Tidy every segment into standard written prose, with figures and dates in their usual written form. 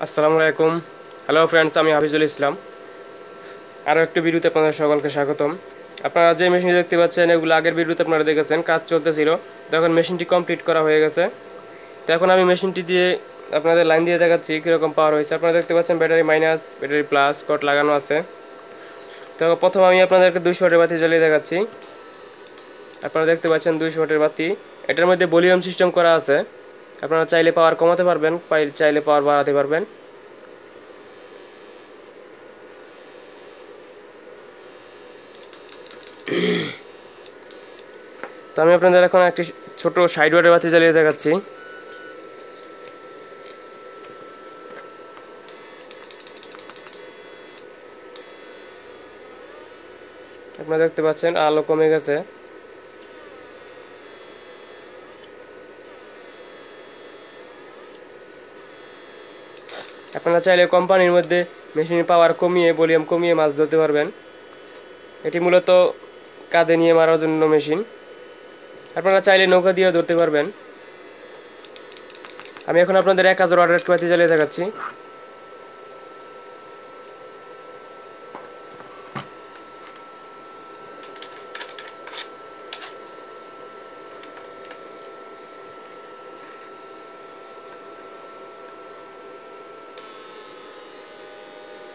আসসালামু আলাইকুম। Hello friends, আমি হাফিজুল ইসলাম। আরও একটি ভিডিওতে আপনাদের সকলকে স্বাগতম। আপনারা যে মেশিনটি দেখতে পাচ্ছেন এগুলো আগের ভিডিওতে আপনারা দেখেছেন, কাজ চলতেছিল। তো এখন মেশিনটি কমপ্লিট করা হয়ে গেছে। তো এখন আমি মেশিনটি দিয়ে আপনাদের লাইন দিয়ে দেখাচ্ছি কীরকম পাওয়ার হয়েছে। আপনারা দেখতে পাচ্ছেন battery minus, battery plus cot লাগানো আছে। তো প্রথম আমি আপনাদেরকে 200 ওয়াটের বাতি জ্বালিয়ে দেখাচ্ছি। আপনারা দেখতে পাচ্ছেন 200 ওয়াটের বাতি। এটার মধ্যে ভলিউম সিস্টেম করা আছে। আপনারা চাইলে পাওয়ার কমাতে পারবেন, চাইলে পাওয়ার বাড়াতে পারবেন। তো আমি আপনাদের এখন একটি ছোট 60 ওয়াটের বাতি জ্বালিয়ে দেখাচ্ছি। আপনারা দেখতে পাচ্ছেন আলো কমে গেছে। আপনারা চাইলে কোম্পানির মধ্যে মেশিনের পাওয়ার কমিয়ে ভলিউম কমিয়ে মাছ ধরতে পারবেন। এটি মূলত কাঁধে নিয়ে মারার জন্য মেশিন। আপনারা চাইলে নৌকা দিয়েও ধরতে পারবেন। আমি এখন আপনাদের 1000 ওয়াটের একটি বাতি জ্বালিয়ে দেখাচ্ছি।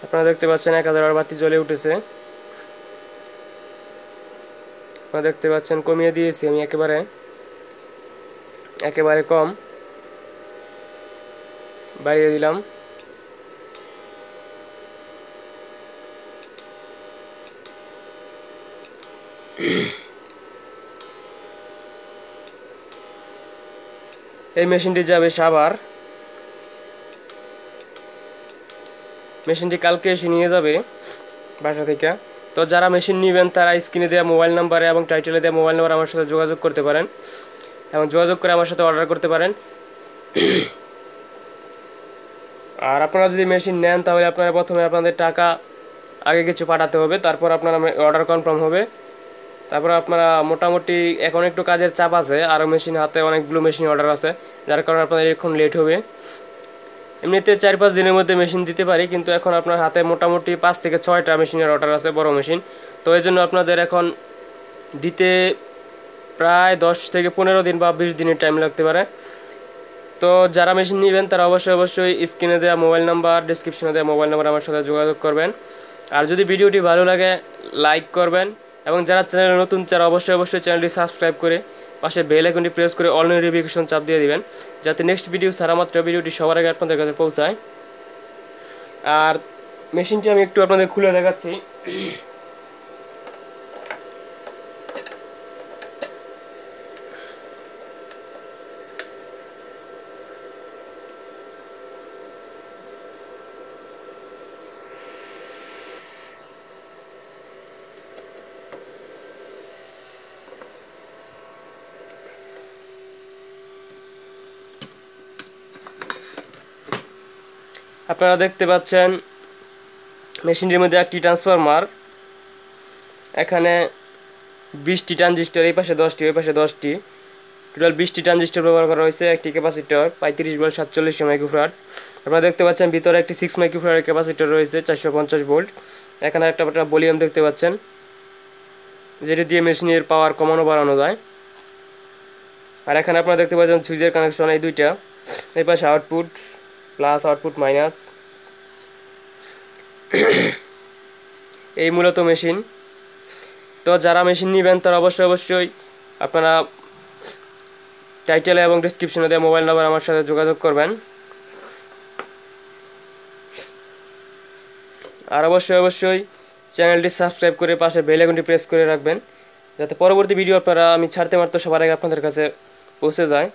আপনারা দেখতে পাচ্ছেন 1000 ওয়াট বাতি জ্বলে উঠেছে। আপনারা দেখতে পাচ্ছেন কমিয়ে দিয়েছি আমি একেবারে কম বাড়িয়ে দিলাম। এই মেশিনটি যাবে সাভার। মেশিনটি কালকে এসে নিয়ে যাবে বাসা থেকে। তো যারা মেশিন নেবেন তারা স্ক্রিনে দেওয়া মোবাইল নাম্বারে এবং টাইটেলে দেওয়া মোবাইল নাম্বার আমার সাথে যোগাযোগ করতে পারেন এবং যোগাযোগ করে আমার সাথে অর্ডার করতে পারেন। আর আপনারা যদি মেশিন নেন তাহলে আপনারা প্রথমে আপনাদের টাকা আগে কিছু পাঠাতে হবে, তারপর আপনারা অর্ডার কনফার্ম হবে। তারপর আপনারা মোটামুটি এখন একটু কাজের চাপ আছে, আরও মেশিন হাতে অনেকগুলো মেশিন অর্ডার আছে, যার কারণে আপনাদের এখন লেট হবে। এমনিতে 4-5 দিনের মধ্যে মেশিন দিতে পারি, কিন্তু এখন আপনার হাতে মোটামুটি 5 থেকে 6টা মেশিনের অর্ডার আছে, বড় মেশিন। তো এই জন্য আপনাদের এখন দিতে প্রায় 10 থেকে 15 দিন বা 20 দিনের টাইম লাগতে পারে। তো যারা মেশিন নেবেন তারা অবশ্যই স্ক্রিনে দেওয়া মোবাইল নাম্বার, ডেসক্রিপশনে দেওয়া মোবাইল নাম্বার আমার সাথে যোগাযোগ করবেন। আর যদি ভিডিওটি ভালো লাগে লাইক করবেন এবং যারা চ্যানেলে নতুন তারা অবশ্যই চ্যানেলটি সাবস্ক্রাইব করে পাশে বেল আইকনটি প্রেস করে অল নোটিফিকেশন চাপ দিয়ে দিবেন, যাতে নেক্সট ভিডিও ছাড়া মাত্র ভিডিওটি সবার আগে আপনাদের কাছে পৌঁছায়। আর মেশিনটি আমি একটু আপনাদের খুলে দেখাচ্ছি। আপনারা দেখতে পাচ্ছেন মেশিনটির মধ্যে একটি ট্রান্সফরমার, এখানে 20টি ট্রানজিস্টর, এই পাশে 10টি, ওই পাশে 10টি, টোটাল 20টি ট্রানজিস্টর ব্যবহার করা হয়েছে। একটি ক্যাপাসিটর 35 ভোল্ট 47 মাইক্রোফ্যারাড। আপনারা দেখতে পাচ্ছেন ভিতরে একটি 6 মাইক্রোফ্যারাডের ক্যাপাসিটর রয়েছে 450 ভোল্ট। এখানে একটা ভলিউম দেখতে পাচ্ছেন, যেটি দিয়ে মেশিনের পাওয়ার কমানো বাড়ানো যায়। আর এখানে আপনারা দেখতে পাচ্ছেন সুইচের কানেকশন এই দুইটা, এই পাশে আউটপুট প্লাস, আউটপুট মাইনাস। এই মূলত মেশিন। তো যারা মেশিন নেবেন তারা অবশ্যই আপনারা টাইটেলে এবং ডেসক্রিপশনে দেওয়া মোবাইল নাম্বার আমার সাথে যোগাযোগ করবেন। আর অবশ্যই চ্যানেলটি সাবস্ক্রাইব করে পাশে বেল আইকনটি প্রেস করে রাখবেন, যাতে পরবর্তী ভিডিও আপনারা আমি ছাড়তে মাত্র সবার আগে আপনাদের কাছে পৌঁছে যায়।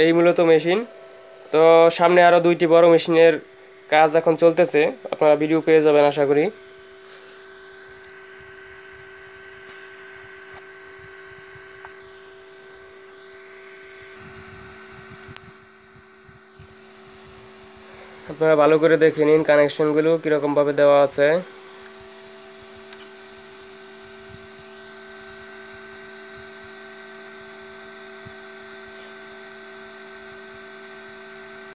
এই মূলত মেশিন। তো সামনে আরও 2টি বড় মেশিনের কাজ এখন চলতেছে, আপনারা ভিডিও পেয়ে যাবেন আশা করি। আপনারা ভালো করে দেখে নিন কানেকশনগুলো কীরকমভাবে দেওয়া আছে।